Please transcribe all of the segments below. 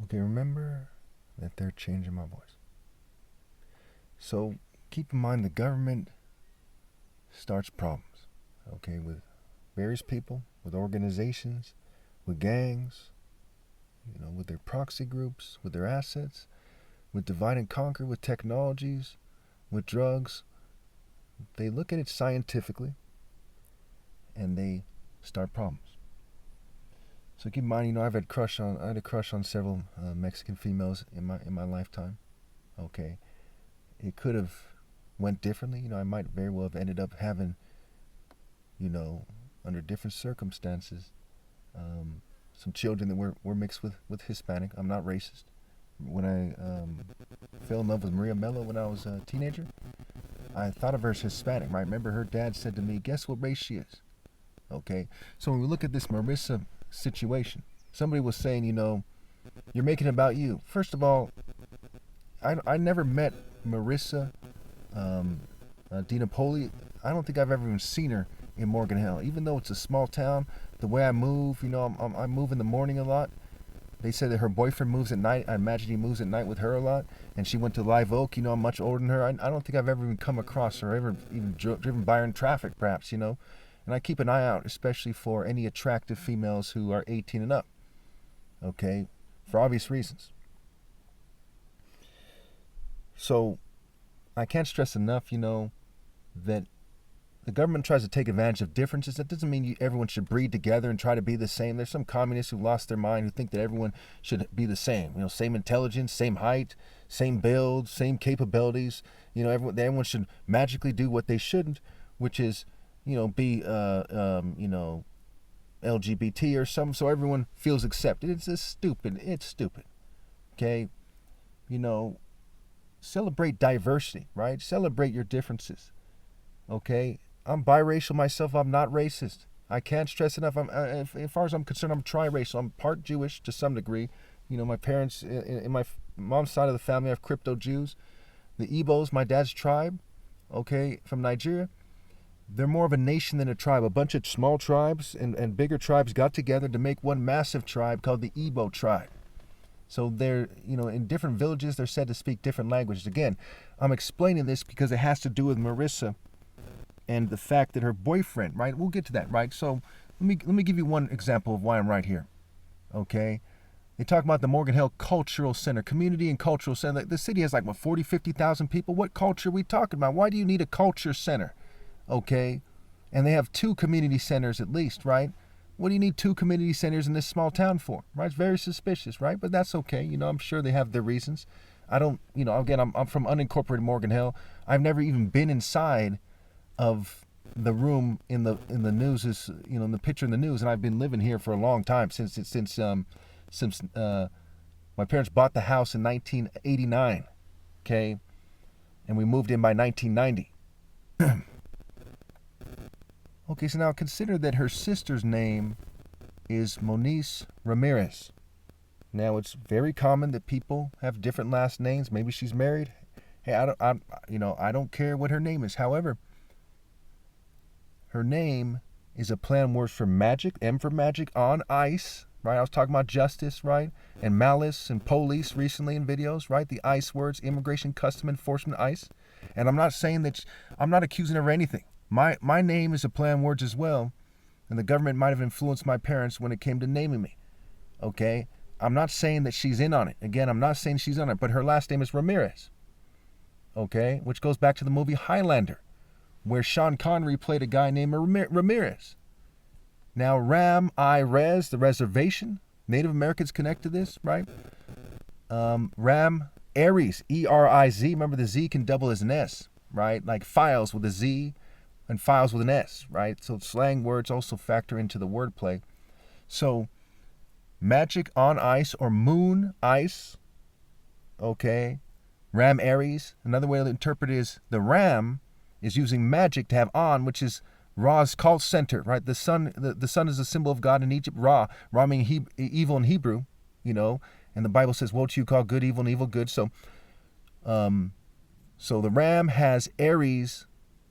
Okay, remember that they're changing my voice. So keep in mind the government starts problems, okay, with various people, with organizations, with gangs, with their proxy groups, with their assets, with divide and conquer, with technologies, with drugs. They look at it scientifically and they start problems. So keep in mind, I had a crush on several Mexican females in my lifetime. Okay, it could have went differently. I might very well have ended up having, under different circumstances, some children that were mixed with Hispanic. I'm not racist. When I fell in love with Maria Mello when I was a teenager, I thought of her as Hispanic. Right? Remember, her dad said to me, "Guess what race she is?" Okay, so when we look at this Marissa situation, somebody was saying, you're making it about you. First of all, I never met Marissa DiNapoli. I don't think I've ever even seen her in Morgan Hill. Even though it's a small town, the way I move, I move in the morning a lot. They said that her boyfriend moves at night. I imagine he moves at night with her a lot. And she went to Live Oak. I'm much older than her. I don't think I've ever even come across her, ever even driven by her in traffic, perhaps, And I keep an eye out, especially for any attractive females who are 18 and up. Okay? For obvious reasons. So, I can't stress enough, that the government tries to take advantage of differences. That doesn't mean everyone should breed together and try to be the same. There's some communists who lost their mind who think that everyone should be the same. Same intelligence, same height, same build, same capabilities. Everyone should magically do what they shouldn't, which is, be, LGBT or something, so everyone feels accepted. It's just stupid. It's stupid. Okay? Celebrate diversity, right? Celebrate your differences. Okay? I'm biracial myself. I'm not racist. I can't stress enough. As far as I'm concerned, I'm triracial. I'm part Jewish to some degree. My parents, in my mom's side of the family, have crypto Jews. The Igbos, my dad's tribe, okay, from Nigeria, they're more of a nation than a tribe. A bunch of small tribes and bigger tribes got together to make one massive tribe called the Igbo tribe. So they're, in different villages, they're said to speak different languages. Again, I'm explaining this because it has to do with Marissa and the fact that her boyfriend, right? We'll get to that, right? So let me give you one example of why I'm right here, okay? They talk about the Morgan Hill Cultural Center, Community and Cultural Center. The city has 40, 50,000 people. What culture are we talking about? Why do you need a culture center? Okay, and they have 2 community centers at least, right? What do you need 2 community centers in this small town for, right? It's very suspicious, right? But that's okay. I'm sure they have their reasons. I don't, again, I'm from unincorporated Morgan Hill. I've never even been inside of the room in the news, is in the picture in the news, and I've been living here for a long time since my parents bought the house in 1989, okay, and we moved in by 1990. Okay, so now consider that her sister's name is Monice Ramirez. Now, it's very common that people have different last names. Maybe she's married. Hey, I don't care what her name is. However, her name is a play on words for magic, M for magic, on ice, right? I was talking about justice, right? And malice and police recently in videos, right? The ICE words, immigration, custom enforcement, ICE. And I'm not saying that, I'm not accusing her of anything. My name is a play on words as well, and the government might have influenced my parents when it came to naming me, okay? I'm not saying that she's in on it. Again, I'm not saying she's on it, but her last name is Ramirez, okay? Which goes back to the movie Highlander, where Sean Connery played a guy named Ramirez. Now, Ramirez, the reservation, Native Americans connect to this, right? Ramirez, E-R-I-Z, remember the Z can double as an S, right? Like files with a Z, and files with an S, right? So slang words also factor into the wordplay. So magic on ice or moon ice, okay? Ram Aries. Another way to interpret it is the ram is using magic to have on, which is Ra's cult center, right? The sun is a symbol of God in Egypt. Ra meaning evil in Hebrew, and the Bible says, woe to you, call good evil and evil good. So the ram has Aries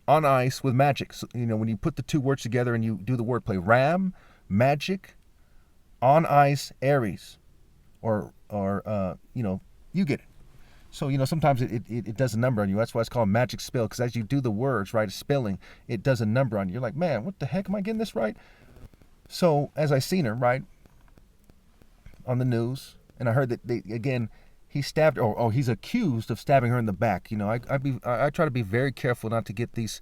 on ice with magic. So, when you put the 2 words together and you do the wordplay, ram, magic, on ice, Aries, or you get it. So, sometimes it does a number on you. That's why it's called magic spell, because as you do the words, right, spelling, it does a number on you. You're like, man, what the heck, am I getting this right? So, as I seen her, right, on the news, and I heard that he stabbed, he's accused of stabbing her in the back. I try to be very careful not to get these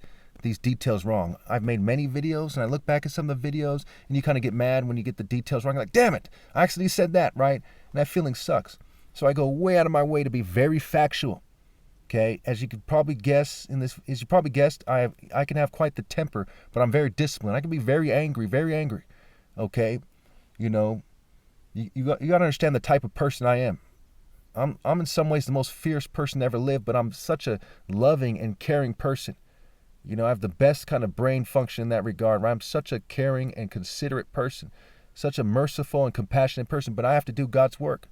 details wrong. I've made many videos, and I look back at some of the videos, and you kind of get mad when you get the details wrong. You're like, damn it, I actually said that, right? And that feeling sucks. So I go way out of my way to be very factual. Okay, as you could probably guess as you probably guessed, I can have quite the temper, but I'm very disciplined. I can be very angry, very angry. Okay, you got to understand the type of person I am. I'm in some ways the most fierce person to ever live, but I'm such a loving and caring person. I have the best kind of brain function in that regard, right? I'm such a caring and considerate person, such a merciful and compassionate person, but I have to do God's work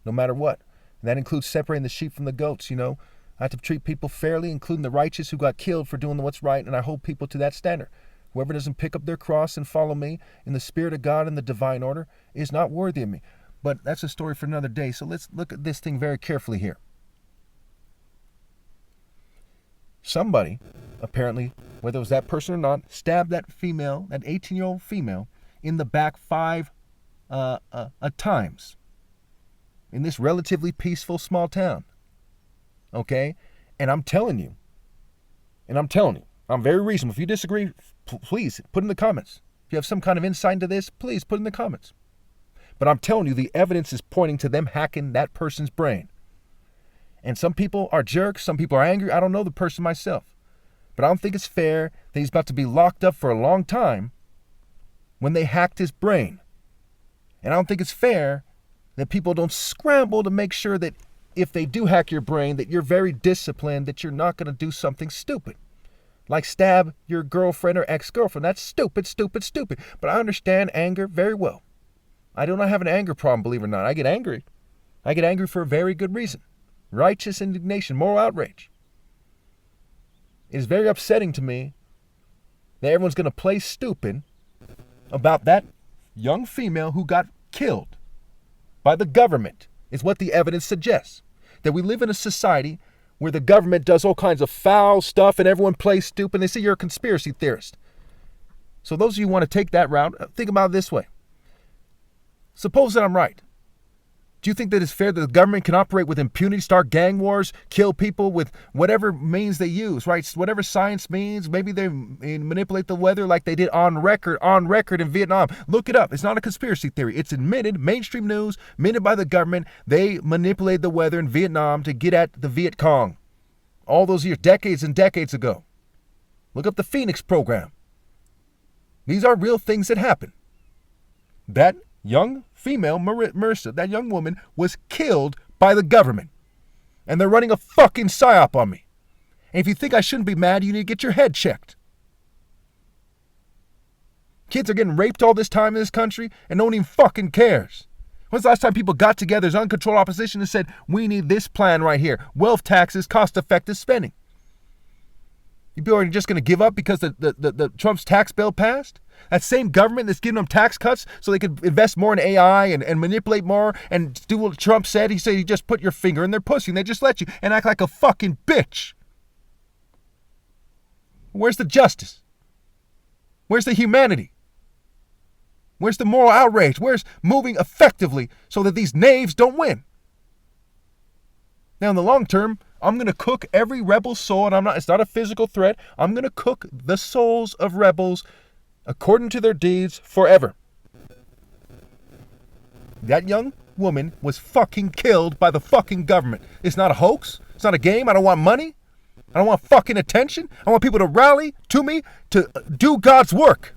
no matter what. And that includes separating the sheep from the goats. I have to treat people fairly, including the righteous who got killed for doing what's right, and I hold people to that standard. Whoever doesn't pick up their cross and follow me in the spirit of God and the divine order is not worthy of me. But that's a story for another day. So let's look at this thing very carefully here. Somebody, apparently, whether it was that person or not, stabbed that 18-year-old female, in the back 5 times in this relatively peaceful small town. Okay? And I'm telling you, I'm very reasonable. If you disagree, please put in the comments. If you have some kind of insight into this, please put in the comments. But I'm telling you, the evidence is pointing to them hacking that person's brain. And some people are jerks, some people are angry. I don't know the person myself. But I don't think it's fair that he's about to be locked up for a long time when they hacked his brain. And I don't think it's fair that people don't scramble to make sure that if they do hack your brain, that you're very disciplined, that you're not going to do something stupid. Like stab your girlfriend or ex-girlfriend. That's stupid, stupid, stupid. But I understand anger very well. I do not have an anger problem, believe it or not. I get angry. I get angry for a very good reason. Righteous indignation, moral outrage. It is very upsetting to me that everyone's going to play stupid about that young female who got killed by the government, is what the evidence suggests. That we live in a society where the government does all kinds of foul stuff and everyone plays stupid. They say you're a conspiracy theorist. So those of you who want to take that route, think about it this way. Suppose that I'm right. Do you think that it's fair that the government can operate with impunity, start gang wars, kill people with whatever means they use, right? Whatever science means. Maybe they manipulate the weather like they did on record in Vietnam. Look it up. It's not a conspiracy theory. It's admitted, mainstream news, admitted by the government. They manipulated the weather in Vietnam to get at the Viet Cong. All those years, decades and decades ago. Look up the Phoenix program. These are real things that happen. That young female, Marissa, that young woman, was killed by the government. And they're running a fucking psyop on me. And if you think I shouldn't be mad, you need to get your head checked. Kids are getting raped all this time in this country, and no one even fucking cares. When's the last time people got together as uncontrolled opposition and said, we need this plan right here? Wealth taxes, cost-effective spending. You people are just going to give up because the Trump's tax bill passed? That same government that's giving them tax cuts so they could invest more in AI and manipulate more and do what Trump said. He said you just put your finger in their pussy and they just let you and act like a fucking bitch. Where's the justice? Where's the humanity? Where's the moral outrage? Where's moving effectively so that these knaves don't win? Now, in the long term, I'm going to cook every rebel soul, and it's not a physical threat. I'm going to cook the souls of rebels according to their deeds forever. That young woman was fucking killed by the fucking government. It's not a hoax. It's not a game. I don't want money. I don't want fucking attention. I want people to rally to me to do God's work.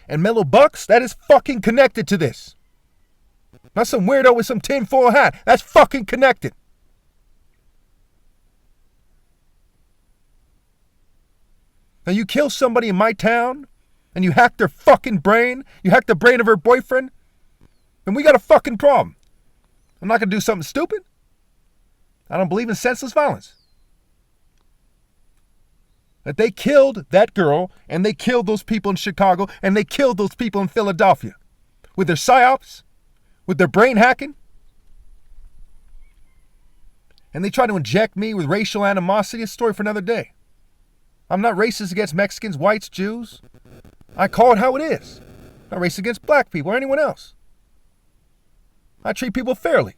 And Mellow Bucks, that is fucking connected to this. Not some weirdo with some tinfoil hat. That's fucking connected. Now you kill somebody in my town and you hack their fucking brain, you hack the brain of her boyfriend, then we got a fucking problem. I'm not going to do something stupid. I don't believe in senseless violence. That they killed that girl, and they killed those people in Chicago, and they killed those people in Philadelphia. With their psyops, with their brain hacking. And they try to inject me with racial animosity. A story for another day. I'm not racist against Mexicans, whites, Jews. I call it how it is. I'm not racist against black people or anyone else. I treat people fairly.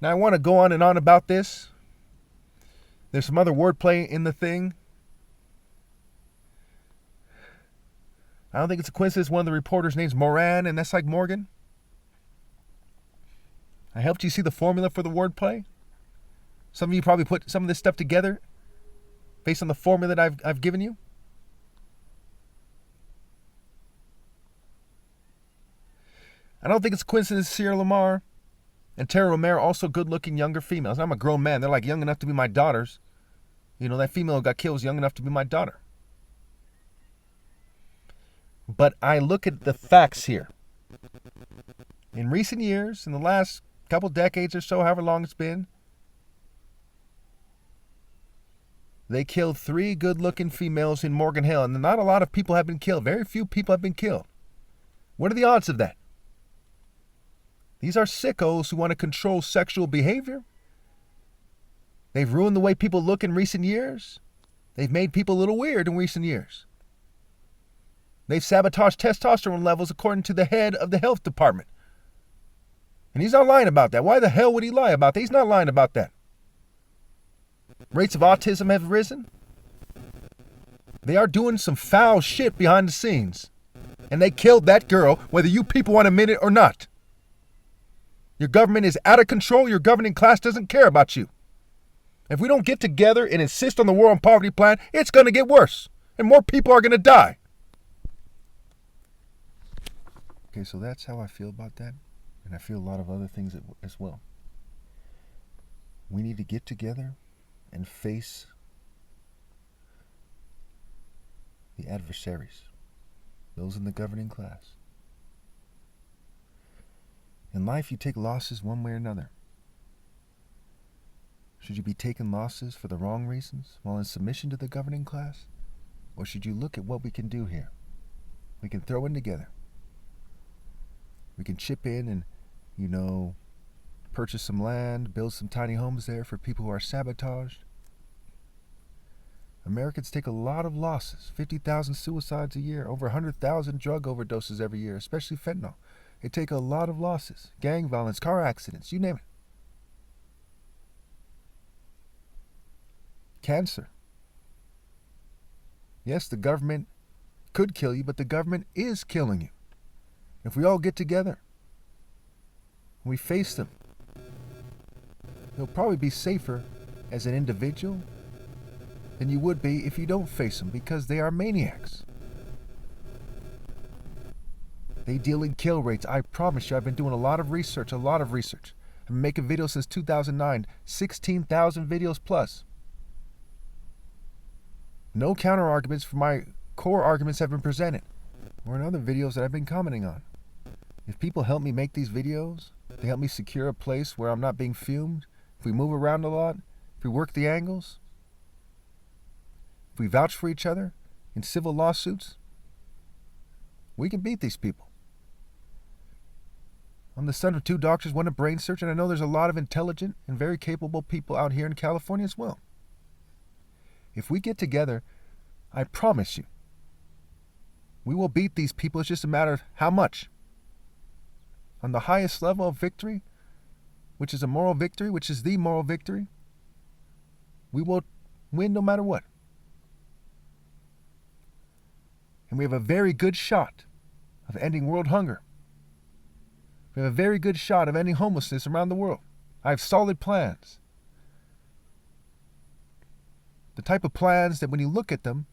Now I want to go on and on about this. There's some other wordplay in the thing. I don't think it's a coincidence one of the reporters' name's Moran, and that's like Morgan. I helped you see the formula for the wordplay. Some of you probably put some of this stuff together based on the formula that I've given you. I don't think it's a coincidence Sierra Lamar and Tara Romero are also good-looking younger females. I'm a grown man. They're like young enough to be my daughters. You know, that female who got killed was young enough to be my daughter. But I look at the facts here. In recent years, in the last couple decades or so, however long it's been, they killed 3 good-looking females in Morgan Hill, and not a lot of people have been killed. Very few people have been killed. What are the odds of that? These are sickos who want to control sexual behavior. They've ruined the way people look in recent years. They've made people a little weird in recent years. They've sabotaged testosterone levels according to the head of the health department. And he's not lying about that. Why the hell would he lie about that? He's not lying about that. Rates of autism have risen. They are doing some foul shit behind the scenes. And they killed that girl, whether you people want to admit it or not. Your government is out of control. Your governing class doesn't care about you. If we don't get together and insist on the war on poverty plan, it's going to get worse. And more people are going to die. Okay, so that's how I feel about that. And I feel a lot of other things as well. We need to get together and face the adversaries, those in the governing class. In life, you take losses one way or another. Should you be taking losses for the wrong reasons while in submission to the governing class? Or should you look at what we can do here? We can throw in together. We can chip in and, purchase some land, build some tiny homes there for people who are sabotaged. Americans take a lot of losses. 50,000 suicides a year, over 100,000 drug overdoses every year, especially fentanyl. They take a lot of losses. Gang violence, car accidents, you name it. Cancer. Yes, the government could kill you, but the government is killing you. If we all get together, we face them, you'll probably be safer as an individual than you would be if you don't face them, because they are maniacs. They deal in kill rates. I promise you, I've been doing a lot of research. I've been making videos since 2009, 16,000 videos plus. No counter arguments for my core arguments have been presented, or in other videos that I've been commenting on. If people help me make these videos, they help me secure a place where I'm not being fumed, if we move around a lot, if we work the angles, if we vouch for each other in civil lawsuits, we can beat these people. I'm the son of 2 doctors, one a brain surgeon, and I know there's a lot of intelligent and very capable people out here in California as well. If we get together, I promise you, we will beat these people. It's just a matter of how much. On the highest level of victory, which is a moral victory, which is the moral victory, we will win no matter what. And we have a very good shot of ending world hunger. We have a very good shot of ending homelessness around the world. I have solid plans. The type of plans that when you look at them,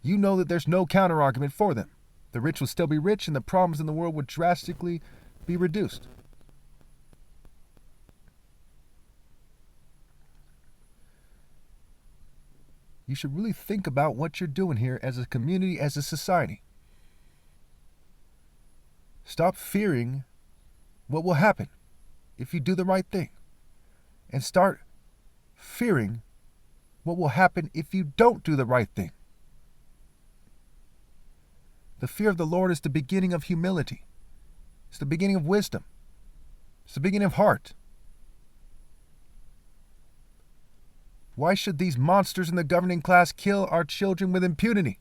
you know that there's no counter-argument for them. The rich will still be rich, and the problems in the world would drastically be reduced. You should really think about what you're doing here as a community, as a society. Stop fearing what will happen if you do the right thing. And start fearing what will happen if you don't do the right thing. The fear of the Lord is the beginning of humility. It's the beginning of wisdom. It's the beginning of heart. Why should these monsters in the governing class kill our children with impunity?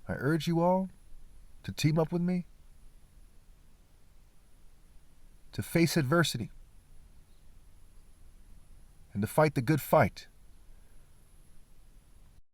I urge you all to team up with me, to face adversity, and to fight the good fight